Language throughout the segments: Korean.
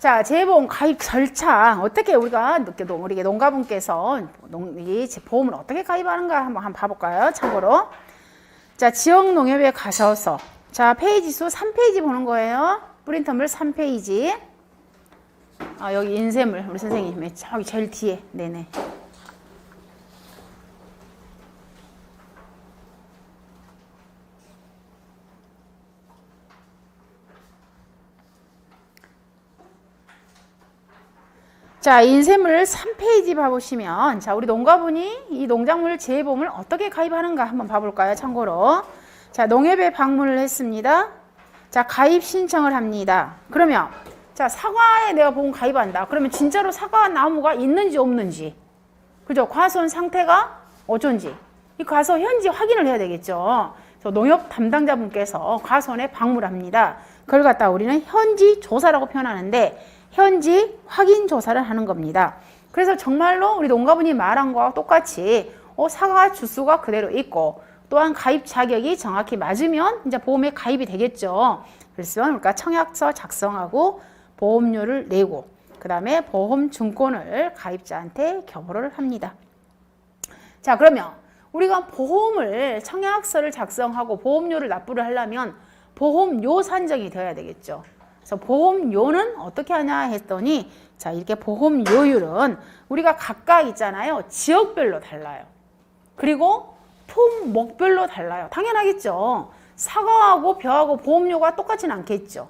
자, 재보험 가입 절차 어떻게 우리가 우리 농가분께서 이 보험을 어떻게 가입하는가 한번 봐볼까요? 참고로 자, 지역농협에 가셔서 자, 페이지 수 3페이지 보는 거예요. 프린터물 3페이지. 여기 인쇄물 우리 선생님이 저기 제일 뒤에. 네네. 자, 인쇄물 3페이지 봐보시면 자, 우리 농가분이 이 농작물 재보험을 어떻게 가입하는가 한번 봐볼까요? 참고로 자, 농협에 방문을 했습니다. 자, 가입 신청을 합니다. 그러면 자, 사과에 내가 보험 가입한다. 그러면 진짜로 사과 나무가 있는지 없는지, 그죠? 과수원 상태가 어쩐지 이 과수원 현지 확인을 해야 되겠죠. 그래서 농협 담당자분께서 과수원에 방문을 합니다. 그걸 갖다 우리는 현지 조사라고 표현하는데 현지 확인 조사를 하는 겁니다. 그래서 정말로 우리 농가분이 말한 거와 똑같이 사과 주수가 그대로 있고 또한 가입 자격이 정확히 맞으면 이제 보험에 가입이 되겠죠. 그래서 그러니까 청약서 작성하고 보험료를 내고 그 다음에 보험 증권을 가입자한테 교부를 합니다. 자, 그러면 우리가 보험을 청약서를 작성하고 보험료를 납부를 하려면 보험료 산정이 되어야 되겠죠. 그래서 보험료는 어떻게 하냐 했더니 자, 이렇게 보험료율은 우리가 각각 있잖아요. 지역별로 달라요. 그리고 품목별로 달라요. 당연하겠죠. 사과하고 벼하고 보험료가 똑같지는 않겠죠.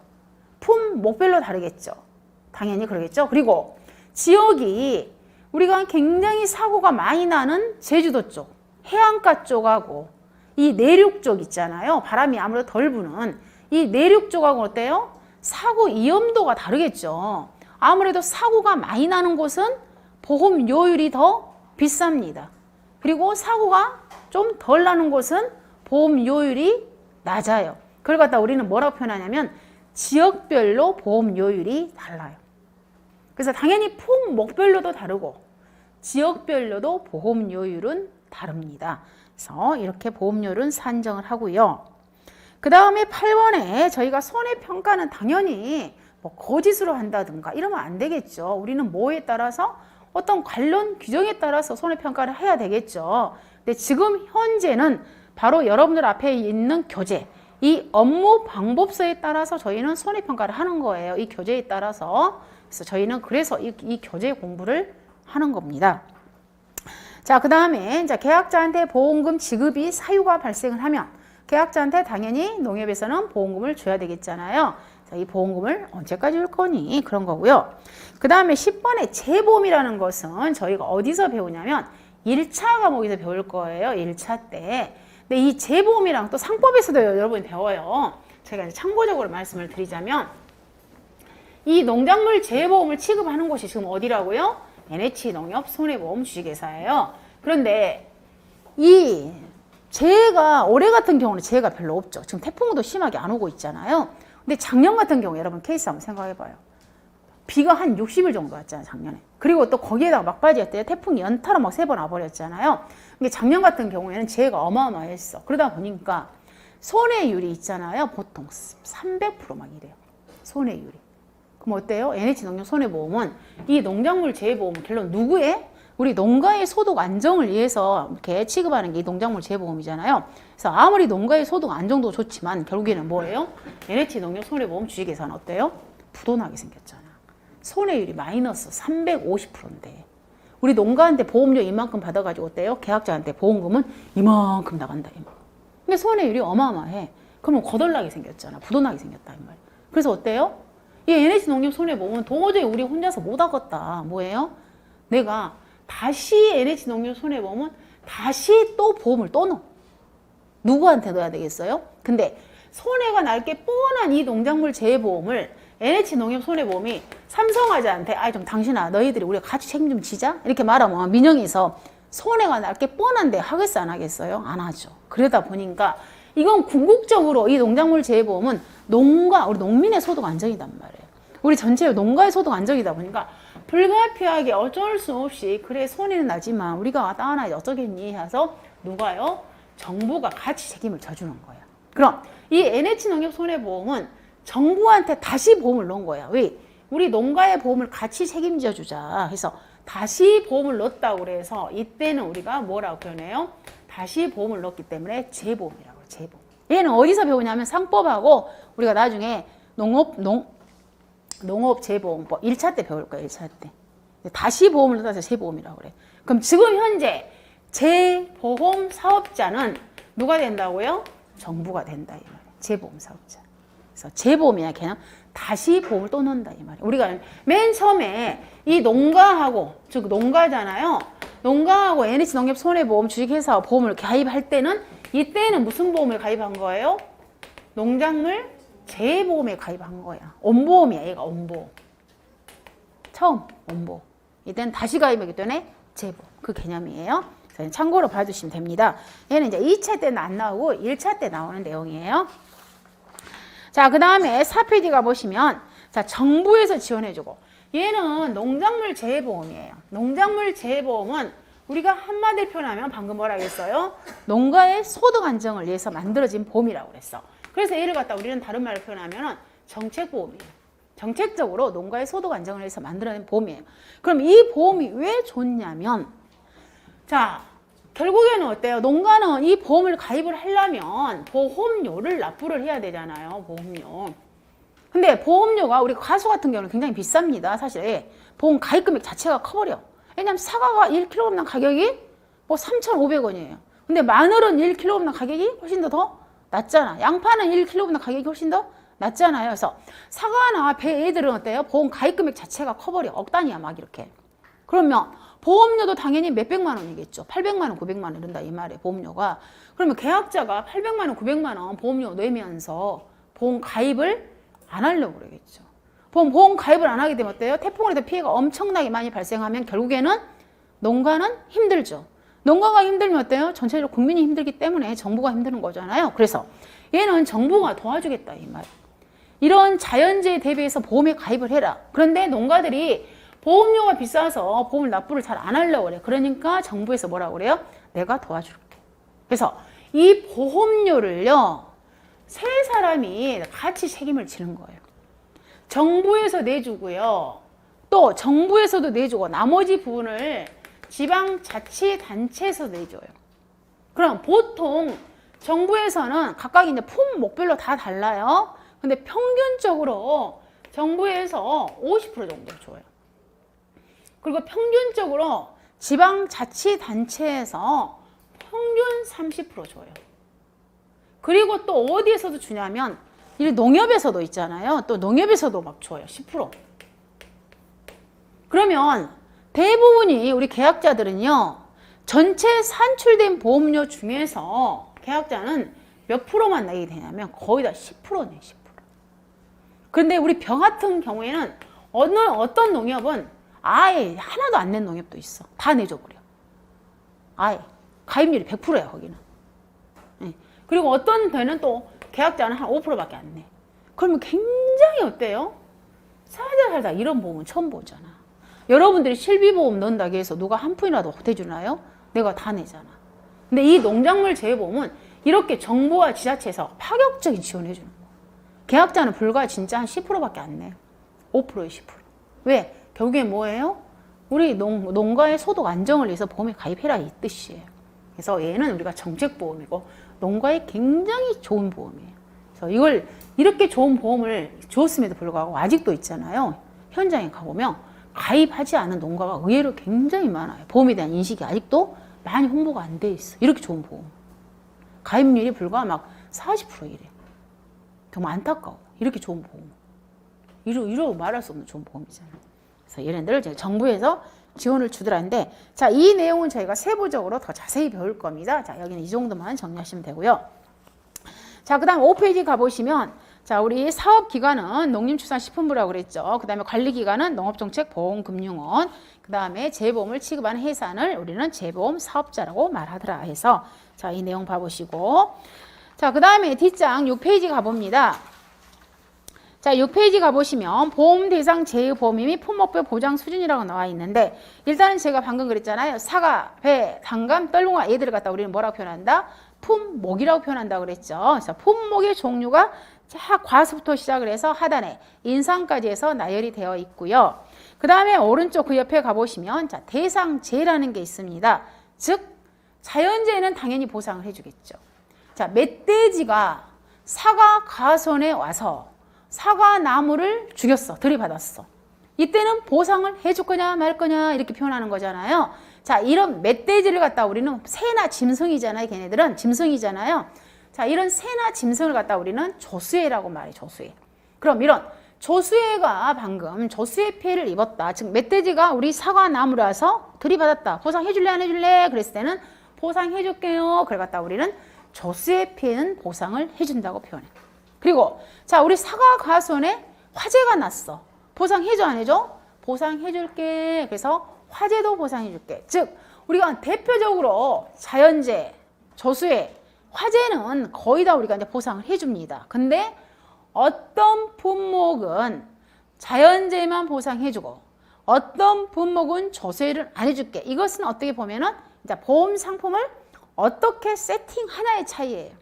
품목별로 다르겠죠. 당연히 그러겠죠. 그리고 지역이 우리가 굉장히 사고가 많이 나는 제주도 쪽, 해안가 쪽하고 이 내륙 쪽 있잖아요. 바람이 아무래도 덜 부는 이 내륙 쪽하고 어때요? 사고 위험도가 다르겠죠. 아무래도 사고가 많이 나는 곳은 보험료율이 더 비쌉니다. 그리고 사고가 좀 덜 나는 곳은 보험료율이 낮아요. 그걸 갖다 우리는 뭐라고 표현하냐면 지역별로 보험료율이 달라요. 그래서 당연히 품목별로도 다르고 지역별로도 보험료율은 다릅니다. 그래서 이렇게 보험료율은 산정을 하고요. 그 다음에 8번에 저희가 손해평가는 당연히 뭐 거짓으로 한다든가 이러면 안 되겠죠. 우리는 뭐에 따라서 어떤 관련 규정에 따라서 손해평가를 해야 되겠죠. 근데 지금 현재는 바로 여러분들 앞에 있는 교재, 이 업무 방법서에 따라서 저희는 손해평가를 하는 거예요. 이 교재에 따라서. 그래서 저희는 그래서 이 교재 공부를 하는 겁니다. 자, 그 다음에 이제 계약자한테 보험금 지급이 사유가 발생을 하면 계약자한테 당연히 농협에서는 보험금을 줘야 되겠잖아요. 자, 이 보험금을 언제까지 줄 거니? 그런 거고요. 그 다음에 10번의 재보험이라는 것은 저희가 어디서 배우냐면 1차 과목에서 배울 거예요. 1차 때. 근데 이 재보험이랑 또 상법에서도 여러분이 배워요. 제가 이제 참고적으로 말씀을 드리자면 이 농작물 재보험을 취급하는 곳이 지금 어디라고요? NH농협 손해보험 주식회사예요. 그런데 이 재해가 올해 같은 경우는 재해가 별로 없죠. 지금 태풍도 심하게 안 오고 있잖아요. 근데 작년 같은 경우 여러분 케이스 한번 생각해봐요. 비가 한 60일 정도 왔잖아요, 작년에. 그리고 또 거기에다가 막바지였대요. 태풍이 연타로 막 3번 와버렸잖아요. 근데 작년 같은 경우에는 재해가 어마어마했어. 그러다 보니까 손해율이 있잖아요. 보통 300% 막 이래요. 손해율이. 그럼 어때요? NH농협 손해보험은 이 농작물 재해보험은 결론 누구의? 우리 농가의 소득 안정을 위해서 이렇게 취급하는 게 이 농작물 재해보험이잖아요. 그래서 아무리 농가의 소득 안정도 좋지만 결국에는 뭐예요? NH농협 손해보험 주식회사는 어때요? 부도나게 생겼잖아. 손해율이 마이너스 350%인데 우리 농가한테 보험료 이만큼 받아가지고 어때요? 계약자한테 보험금은 이만큼 나간다. 근데 손해율이 어마어마해. 그러면 거덜나게 생겼잖아. 부도나게 생겼다. 이 말. 그래서 어때요? 이 NH농협 손해보험은 도저히 우리 혼자서 못 하겠다. 뭐예요? 내가 다시 NH농협 손해보험은 다시 또 보험을 또 넣어. 누구한테 넣어야 되겠어요? 근데 손해가 날 게 뻔한 이 농작물 재해보험을 NH농협 손해보험이 삼성화재한테 좀 당신아 너희들이 우리가 같이 책임 좀 지자? 이렇게 말하면 민영에서 손해가 날 게 뻔한데 하겠어 안 하겠어요? 안 하죠. 그러다 보니까 이건 궁극적으로 이 농작물 재해보험은 우리 농민의 소득 안정이단 말이에요. 우리 전체 농가의 소득 안정이다 보니까 불가피하게 어쩔 수 없이 그래 손해는 나지만 우리가 따나 어쩌겠니 해서 누가요? 정부가 같이 책임을 져주는 거예요. 그럼 이 NH농협 손해보험은 정부한테 다시 보험을 넣은 거야. 왜? 우리 농가의 보험을 같이 책임져 주자. 그래서 다시 보험을 넣었다고 그래서 이때는 우리가 뭐라고 표현해요? 다시 보험을 넣었기 때문에 재보험이라고 해요. 재보험. 얘는 어디서 배우냐면 상법하고 우리가 나중에 농업 재보험법 1차 때 배울 거예요. 1차 때. 다시 보험을 넣어서 재보험이라고 그래. 그럼 지금 현재 재보험 사업자는 누가 된다고요? 정부가 된다 이 말이에요. 재보험 사업자. 그래서 재보험이야 걔는 다시 보험을 또 넣는다 이 말이에요. 우리가 맨 처음에 이 농가하고 즉 농가잖아요. 농가하고 NH농협손해보험 주식회사 보험을 가입할 때는 이때는 무슨 보험을 가입한 거예요? 농작물 재보험에 가입한 거야. 원보험이야 얘가 원보험. 처음 원보험. 이때는 다시 가입하기 때문에 재보험. 그 개념이에요. 그래서 참고로 봐주시면 됩니다. 얘는 이제 2차 때는 안 나오고 1차 때 나오는 내용이에요. 자, 그 다음에 4페이지 가보시면, 자, 정부에서 지원해주고, 얘는 농작물 재해보험이에요. 농작물 재해보험은 우리가 한마디로 표현하면 방금 뭐라 그랬어요? 농가의 소득 안정을 위해서 만들어진 보험이라고 그랬어. 그래서 얘를 갖다 우리는 다른 말로 표현하면 정책보험이에요. 정책적으로 농가의 소득 안정을 위해서 만들어낸 보험이에요. 그럼 이 보험이 왜 좋냐면, 자, 결국에는 어때요? 농가는 이 보험을 가입을 하려면 보험료를 납부를 해야 되잖아요. 보험료. 근데 보험료가 우리 가수 같은 경우는 굉장히 비쌉니다. 사실 보험 가입 금액 자체가 커버려. 왜냐면 사과가 1kg당 가격이 뭐 3,500원이에요. 근데 마늘은 1kg당 가격이 훨씬 더 낮잖아. 양파는 1kg당 가격이 훨씬 더 낮잖아요. 그래서 사과나 배 애들은 어때요? 보험 가입 금액 자체가 커버려. 억 단위야 막 이렇게. 그러면 보험료도 당연히 몇백만 원이겠죠. 800만 원, 900만 원 이런다 이 말이에요. 보험료가. 그러면 계약자가 800만 원, 900만 원 보험료 내면서 보험 가입을 안 하려고 그러겠죠. 보험 가입을 안 하게 되면 어때요? 태풍으로 해서 피해가 엄청나게 많이 발생하면 결국에는 농가는 힘들죠. 농가가 힘들면 어때요? 전체적으로 국민이 힘들기 때문에 정부가 힘드는 거잖아요. 그래서 얘는 정부가 도와주겠다 이 말. 이런 자연재해에 대비해서 보험에 가입을 해라. 그런데 농가들이 보험료가 비싸서 보험을 납부를 잘 안 하려고 그래. 그러니까 정부에서 뭐라고 그래요? 내가 도와줄게. 그래서 이 보험료를요, 세 사람이 같이 책임을 지는 거예요. 정부에서 내주고요. 또 정부에서도 내주고 나머지 부분을 지방자치단체에서 내줘요. 그럼 보통 정부에서는 각각 이제 품목별로 다 달라요. 근데 평균적으로 정부에서 50% 정도 줘요. 그리고 평균적으로 지방자치단체에서 평균 30% 줘요. 그리고 또 어디에서도 주냐면 이 농협에서도 있잖아요. 또 농협에서도 막 줘요. 10%. 그러면 대부분이 우리 계약자들은요. 전체 산출된 보험료 중에서 계약자는 몇 프로만 내게 되냐면 거의 다 10%네. 10%. 그런데 우리 병 같은 경우에는 어떤 농협은 아예 하나도 안 낸 농협도 있어. 다 내줘버려. 아예. 가입률이 100%야 거기는. 네. 그리고 어떤 데는 또 계약자는 한 5%밖에 안 내. 그러면 굉장히 어때요? 살다 이런 보험은 처음 보잖아. 여러분들이 실비보험 넣는다고 해서 누가 한 푼이라도 대주나요? 내가 다 내잖아. 근데 이 농작물 재해보험은 이렇게 정부와 지자체에서 파격적인 지원을 해주는 거야. 계약자는 불과 진짜 한 10%밖에 안 내. 5%에 10%. 왜? 결국에 뭐예요? 우리 농가의 소득 안정을 위해서 보험에 가입해라 이 뜻이에요. 그래서 얘는 우리가 정책보험이고 농가에 굉장히 좋은 보험이에요. 그래서 이걸 이렇게 좋은 보험을 주었음에도 불구하고 아직도 있잖아요. 현장에 가보면 가입하지 않은 농가가 의외로 굉장히 많아요. 보험에 대한 인식이 아직도 많이 홍보가 안 돼 있어. 이렇게 좋은 보험. 가입률이 불과 막 40% 이래. 정말 안타까워. 이렇게 좋은 보험. 이러고 말할 수 없는 좋은 보험이잖아요. 그래서 얘네들을 이제 정부에서 지원을 주더라는데, 자, 이 내용은 저희가 세부적으로 더 자세히 배울 겁니다. 자, 여기는 이 정도만 정리하시면 되고요. 자, 그 다음 5페이지 가보시면, 자, 우리 사업기관은 농림축산식품부라고 그랬죠. 그 다음에 관리기관은 농업정책보험금융원, 그 다음에 재보험을 취급하는 회사를 우리는 재보험 사업자라고 말하더라 해서, 자, 이 내용 봐보시고, 자, 그 다음에 뒷장 6페이지 가봅니다. 자, 6페이지 가보시면 보험 대상 제휴보험이 및 품목별 보장 수준이라고 나와 있는데, 일단은 제가 방금 그랬잖아요. 사과, 배, 단감, 떨궁화 얘들을 갖다 우리는 뭐라고 표현한다? 품목이라고 표현한다고 그랬죠. 그래서 품목의 종류가 자, 과수부터 시작을 해서 하단에 인상까지 해서 나열이 되어 있고요. 그 다음에 오른쪽 그 옆에 가보시면 자, 대상재라는 게 있습니다. 즉 자연재해는 당연히 보상을 해주겠죠. 자, 멧돼지가 사과 가선에 와서 사과 나무를 죽였어. 들이받았어. 이때는 보상을 해줄 거냐 말 거냐 이렇게 표현하는 거잖아요. 자, 이런 멧돼지를 갖다 우리는 새나 짐승이잖아요. 걔네들은 짐승이잖아요. 자, 이런 새나 짐승을 갖다 우리는 조수해라고 말해. 조수해. 그럼 이런 조수해가 방금 조수해 피해를 입었다. 즉 멧돼지가 우리 사과 나무를 와서 들이받았다. 보상해줄래 안 해줄래? 그랬을 때는 보상해줄게요. 그래 갖다 우리는 조수해 피해는 보상을 해준다고 표현해. 그리고 자, 우리 사과 가선에 화재가 났어. 보상해줘 안 해줘? 보상해줄게. 그래서 화재도 보상해줄게. 즉 우리가 대표적으로 자연재해, 조수해, 화재는 거의 다 우리가 이제 보상을 해줍니다. 근데 어떤 품목은 자연재해만 보상해주고 어떤 품목은 조수해를 안 해줄게. 이것은 어떻게 보면은 이제 보험 상품을 어떻게 세팅하냐의 차이예요.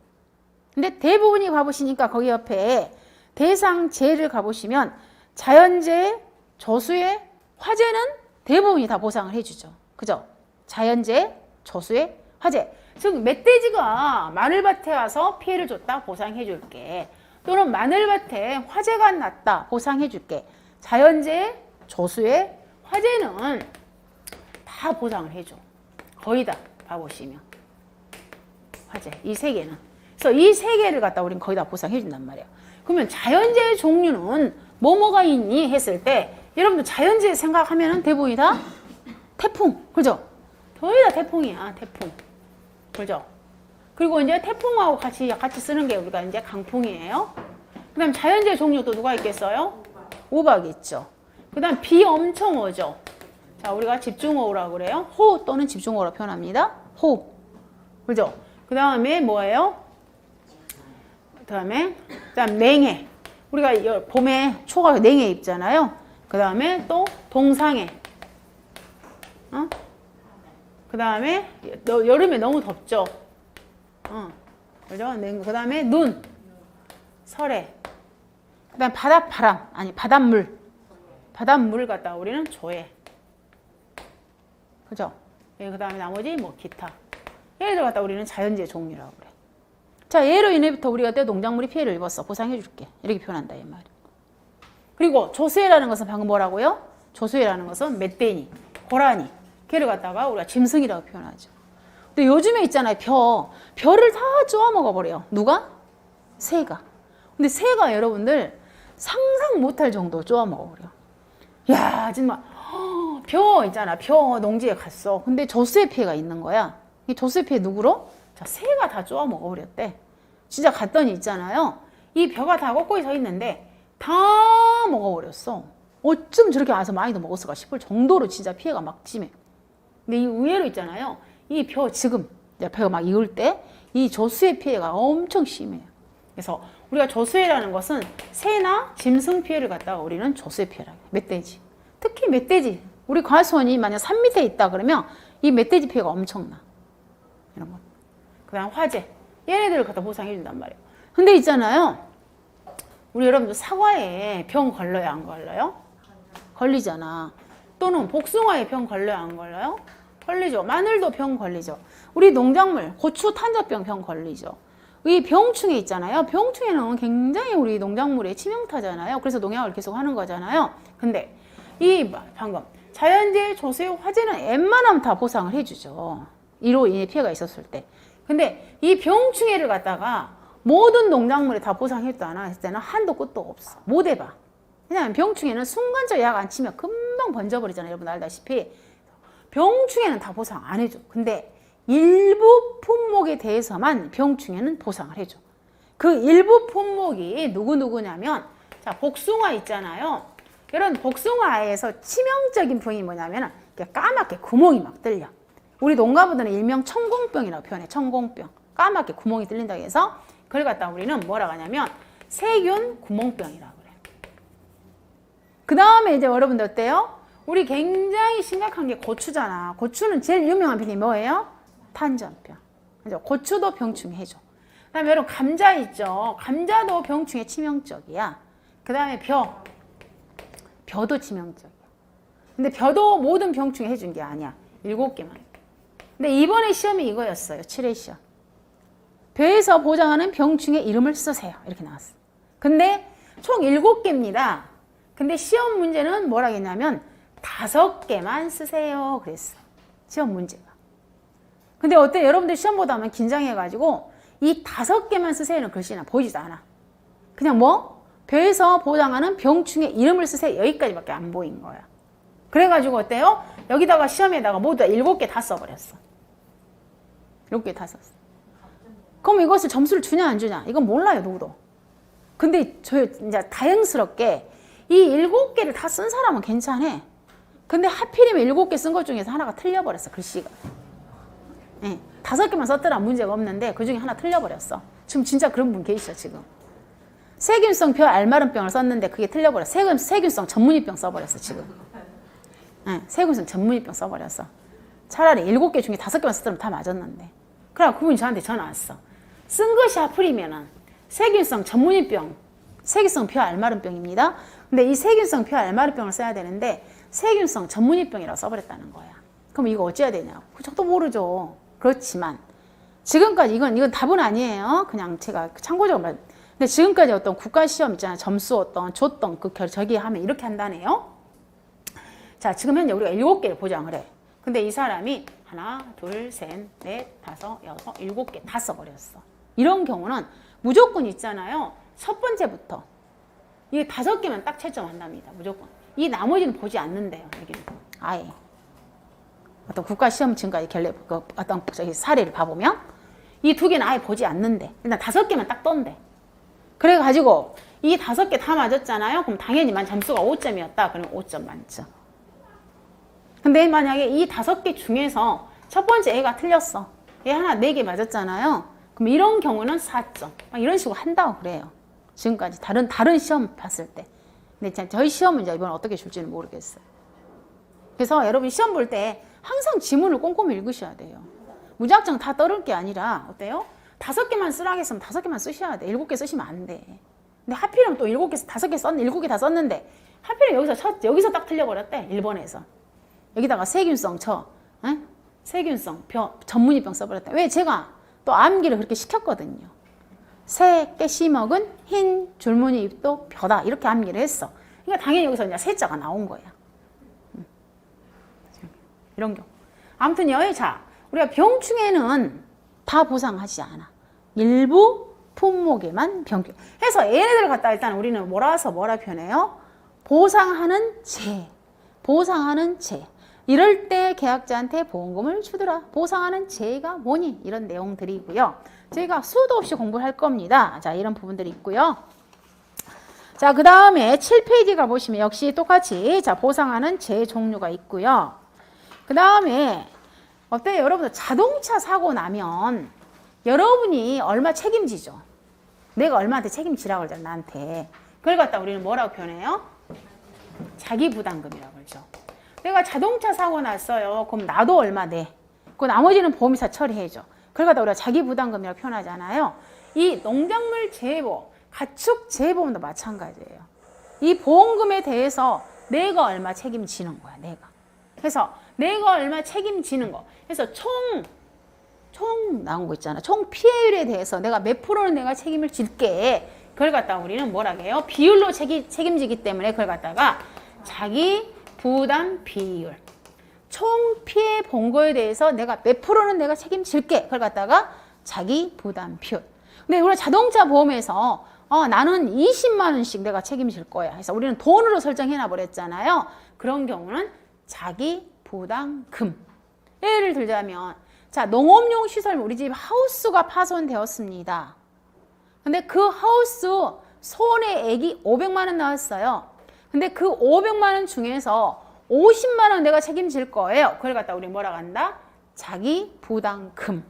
근데 대부분이 가보시니까 거기 옆에 대상재해를 가보시면 자연재해, 조수해, 화재는 대부분이 다 보상을 해주죠. 그죠? 자연재해, 조수해, 화재. 즉 멧돼지가 마늘밭에 와서 피해를 줬다. 보상해줄게. 또는 마늘밭에 화재가 났다. 보상해줄게. 자연재해, 조수해, 화재는 다 보상을 해줘. 거의 다 봐보시면. 화재. 이 세 개는. 그래서 이 세 개를 갖다 우리는 거의 다 보상해준단 말이에요. 그러면 자연재해 종류는 뭐가 있니? 했을 때 여러분들 자연재해 생각하면 대부분이 다 태풍. 그죠? 거의 다 태풍이야. 태풍. 그죠? 그리고 이제 태풍하고 같이 쓰는 게 우리가 이제 강풍이에요. 그 다음 자연재해 종류 또 누가 있겠어요? 우박이 있죠. 그 다음 비 엄청 오죠. 자, 우리가 집중호우라고 그래요. 호우 또는 집중호우라고 표현합니다. 호우. 그죠? 그 다음에 뭐예요? 그 다음 냉해. 우리가 봄에 초가 냉해 입잖아요. 그 다음에 또 동상해. 그 다음에 여름에 너무 덥죠. 그죠? 그 다음에 눈, 설해. 그 다음 바닷바람, 아니 바닷물. 바닷물 갖다 우리는 조해. 그죠? 그 다음에 나머지 뭐 기타. 얘들 갖다 우리는 자연재해 종류라고 그래. 자, 얘로 인해부터 우리가 때 농작물이 피해를 입었어. 보상해줄게. 이렇게 표현한다 이 말이야. 그리고 조수해라는 것은 방금 뭐라고요? 조수해라는 것은 멧돼지, 고라니. 걔를 갖다가 우리가 짐승이라고 표현하죠. 근데 요즘에 있잖아요. 벼를 다 쪼아 먹어버려요. 누가? 새가. 근데 새가 여러분들 상상 못할 정도로 쪼아 먹어버려. 야, 정말 벼 있잖아. 벼 농지에 갔어. 근데 조수해 피해가 있는 거야. 이 조수해 피해 누구로? 자, 새가 다 쪼아 먹어버렸대. 진짜 갔더니 있잖아요. 이 벼가 다 꼿꼿이 서 있는데 다 먹어버렸어. 어쩜 저렇게 와서 많이도 먹었을까 싶을 정도로 진짜 피해가 막 심해. 근데 이 의외로 있잖아요. 이 벼 지금 벼가 막 익을 때 이 조수해 피해가 엄청 심해요. 그래서 우리가 조수해라는 것은 새나 짐승 피해를 갖다가 우리는 조수해 피해라고 해요. 멧돼지. 특히 멧돼지. 우리 과수원이 만약 산 밑에 있다 그러면 이 멧돼지 피해가 엄청나. 이런 거. 그 다음 화재. 얘네들을 갖다 보상해 준단 말이에요. 근데 있잖아요. 우리 여러분들 사과에 병 걸려요? 안 걸려요? 걸리잖아. 또는 복숭아에 병 걸려요? 안 걸려요? 걸리죠. 마늘도 병 걸리죠. 우리 농작물, 고추 탄저병 병 걸리죠. 이 병충해 있잖아요. 병충해는 굉장히 우리 농작물의 치명타잖아요. 그래서 농약을 계속 하는 거잖아요. 근데 이 방금 자연재해, 조수해, 화재는 웬만하면 다 보상을 해주죠. 이로 인해 피해가 있었을 때. 근데 이 병충해를 갖다가 모든 농작물에 다 보상해도 안 했을 때는 한도 끝도 없어. 못 해봐. 왜냐하면 병충해는 순간적으로 약 안 치면 금방 번져버리잖아요. 여러분 알다시피. 병충해는 다 보상 안 해줘. 근데 일부 품목에 대해서만 병충해는 보상을 해줘. 그 일부 품목이 누구냐면 자, 복숭아 있잖아요. 이런 복숭아에서 치명적인 부분이 뭐냐면 까맣게 구멍이 막 뚫려. 우리 농가분들은 일명 천공병이라고 표현해. 천공병. 까맣게 구멍이 뚫린다고 해서 그걸 갖다 우리는 뭐라고 하냐면 세균 구멍병이라고 그래. 그 다음에 이제 여러분들 어때요? 우리 굉장히 심각한 게 고추잖아. 고추는 제일 유명한 병이 뭐예요? 탄전병. 그죠? 고추도 병충해 해줘. 그다음에 여러분 감자 있죠. 감자도 병충해 치명적이야. 그다음에 벼도 치명적이야. 근데 벼도 모든 병충해 해준 게 아니야. 7개만. 근데 이번에 시험이 이거였어요. 7회 시험. 벼에서 보장하는 병충해 이름을 쓰세요. 이렇게 나왔어. 근데 총 7개입니다. 근데 시험 문제는 뭐라 했냐면 5개만 쓰세요. 그랬어. 시험 문제가. 근데 어때? 여러분들 시험 보다 보면 긴장해가지고 이 5개만 쓰세요는 글씨나 보이지도 않아. 그냥 뭐? 벼에서 보장하는 병충해 이름을 쓰세요. 여기까지밖에 안 보인 거야. 그래가지고 어때요? 여기다가 시험에다가 모두 다 7개 다 써버렸어. 7개 다 썼어. 그럼 이것을 점수를 주냐 안 주냐? 이건 몰라요, 누구도. 근데 저 이제 다행스럽게 이 7개를 다 쓴 사람은 괜찮아. 근데 하필이면 7개 쓴 것 중에서 하나가 틀려버렸어, 글씨가. 네, 5개만 썼더라 문제가 없는데 그 중에 하나 틀려버렸어. 지금 진짜 그런 분 계시죠, 지금. 세균성 벼 알마름병을 썼는데 그게 틀려버렸어. 세균성 전문의병 써버렸어, 지금. 네, 세균성 전문의병 써버렸어. 차라리 7개 중에 5개만 썼더라면 다 맞았는데. 그래, 그분이 저한테 전화 왔어. 쓴 것이 하필이면은 세균성 전문의병, 세균성 벼 알마름병입니다. 근데 이 세균성 벼 알마름병을 써야 되는데 세균성 전문의병이라고 써버렸다는 거야. 그럼 이거 어찌해야 되냐고. 저도 모르죠. 그렇지만 지금까지 이건 답은 아니에요. 그냥 제가 참고적으로 말. 근데 지금까지 어떤 국가시험 있잖아요. 점수 어떤 줬던 저기 하면 이렇게 한다네요. 자, 지금 현재 우리가 7개를 보장을 해. 근데 이 사람이 하나, 둘, 셋, 넷, 다섯, 여섯, 7개 다 써버렸어. 이런 경우는 무조건 있잖아요. 첫 번째부터 이게 5개만 딱 채점한답니다. 무조건. 이 나머지는 보지 않는데요. 여기는 아예. 어떤 국가시험 지금까지 어떤 저기 사례를 봐보면 이 2개는 아예 보지 않는데 일단 5개만 딱 떴는데 그래가지고 이 5개 다 맞았잖아요. 그럼 당연히 점수가 5점이었다. 그러면 5점 만점. 근데 만약에 이 5개 중에서 첫 번째 애가 틀렸어. 얘 하나 4개 맞았잖아요. 그럼 이런 경우는 4점. 이런 식으로 한다고 그래요. 지금까지 다른 시험 봤을 때. 근데 저희 시험은 이제 이번에 어떻게 줄지는 모르겠어요. 그래서 여러분 시험 볼 때 항상 지문을 꼼꼼히 읽으셔야 돼요. 무작정 다 떨을 게 아니라 어때요? 5개만 쓰라고 했으면 5개만 쓰셔야 돼. 7개 쓰시면 안 돼. 근데 하필이면 또 5개 썼는데 7개 다 썼는데 하필이면 여기서 딱 틀려버렸대. 1번에서. 여기다가 세균성 세균성 전문의병 써버렸다. 왜? 제가 또 암기를 그렇게 시켰거든요. 새 깨씨 먹은 흰 줄무늬 잎도 벼다. 이렇게 암기를 했어. 그러니까 당연히 여기서 이제 세자가 나온 거야. 이런 경우. 아무튼요, 자, 우리가 병충해는 다 보상하지 않아. 일부 품목에만 병충해. 해서 얘네들을 갖다 일단 우리는 뭐라 표현해요? 보상하는 재. 보상하는 재. 이럴 때 계약자한테 보험금을 주더라. 보상하는 재가 뭐니? 이런 내용들이고요. 저희가 수도 없이 공부를 할 겁니다. 자, 이런 부분들이 있고요. 자, 그 다음에 7페이지 가보시면 역시 똑같이 자, 보상하는 재 종류가 있고요. 그 다음에 어때요? 여러분들 자동차 사고 나면 여러분이 얼마 책임지죠? 내가 얼마한테 책임지라고 그러잖아, 나한테. 그걸 갖다 우리는 뭐라고 표현해요? 자기 부담금이라고 그러죠. 내가 자동차 사고 났어요. 그럼 나도 얼마 내. 그 나머지는 보험회사 처리해줘. 그걸 갖다 우리가 자기 부담금이라고 표현하잖아요. 이 농작물 재해보험, 가축 재해보험도 마찬가지예요. 이 보험금에 대해서 내가 얼마 책임지는 거야, 내가. 그래서 내가 얼마 책임지는 거. 그래서 총 나온 거 있잖아. 총 피해율에 대해서 내가 몇 프로는 내가 책임을 질게. 그걸 갖다가 우리는 뭐라 해요? 비율로 책임지기 때문에 그걸 갖다가 자기 부담 비율. 총 피해 본 거에 대해서 내가 몇 프로는 내가 책임질게. 그걸 갖다가 자기 부담 비율. 근데 우리가 자동차 보험에서 나는 20만 원씩 내가 책임질 거야. 그래서 우리는 돈으로 설정해놔 버렸잖아요. 그런 경우는 자기 부담금. 예를 들자면 자, 농업용 시설 우리 집 하우스가 파손되었습니다. 근데 그 하우스 손해액이 500만 원 나왔어요. 근데 그 500만 원 중에서 50만 원 내가 책임질 거예요. 그걸 갖다 우리 뭐라고 한다? 자기 부담금.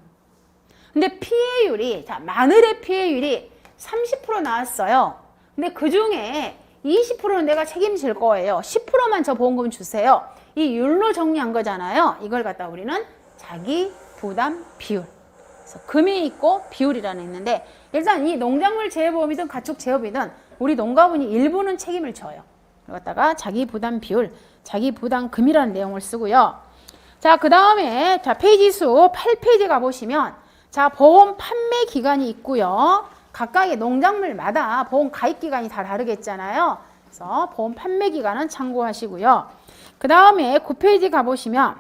근데 피해율이 자, 마늘의 피해율이 30% 나왔어요. 근데 그 중에 20%는 내가 책임질 거예요. 10%만 저 보험금 주세요. 이 율로 정리한 거잖아요. 이걸 갖다 우리는 자기 부담 비율. 그래서 금이 있고 비율이라는 게 있는데 일단 이 농작물 재해보험이든 가축 재해보험이든 우리 농가분이 일부는 책임을 져요. 그러다가 자기 부담 비율, 자기 부담 금이라는 내용을 쓰고요. 자, 그 다음에 자 페이지 수 8페이지 가보시면 자 보험 판매 기간이 있고요. 각각의 농작물마다 보험 가입 기간이 다 다르겠잖아요. 그래서 보험 판매 기간은 참고하시고요. 그 다음에 9페이지 가보시면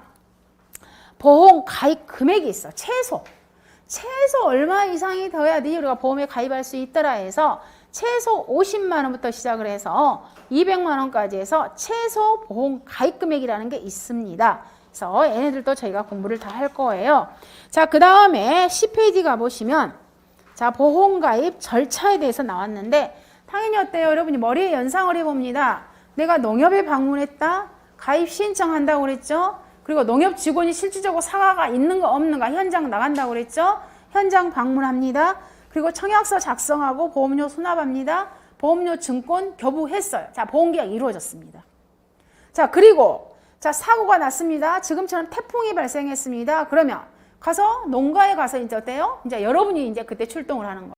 보험 가입 금액이 있어. 최소 얼마 이상이 되어야지 우리가 보험에 가입할 수 있더라 해서 최소 50만 원부터 시작을 해서 200만 원까지 해서 최소 보험 가입 금액이라는 게 있습니다. 그래서 얘네들도 저희가 공부를 다 할 거예요. 자, 그 다음에 10페이지 가보시면 자, 보험 가입 절차에 대해서 나왔는데 당연히 어때요? 여러분이 머리에 연상을 해봅니다. 내가 농협에 방문했다. 가입 신청한다고 그랬죠? 그리고 농협 직원이 실질적으로 사과가 있는가 없는가 현장 나간다고 그랬죠? 현장 방문합니다. 그리고 청약서 작성하고 보험료 수납합니다. 보험료 증권 교부했어요. 자, 보험계약 이루어졌습니다. 자, 그리고 자, 사고가 났습니다. 지금처럼 태풍이 발생했습니다. 그러면 가서 농가에 가서 이제 어때요? 이제 여러분이 이제 그때 출동을 하는 거예요.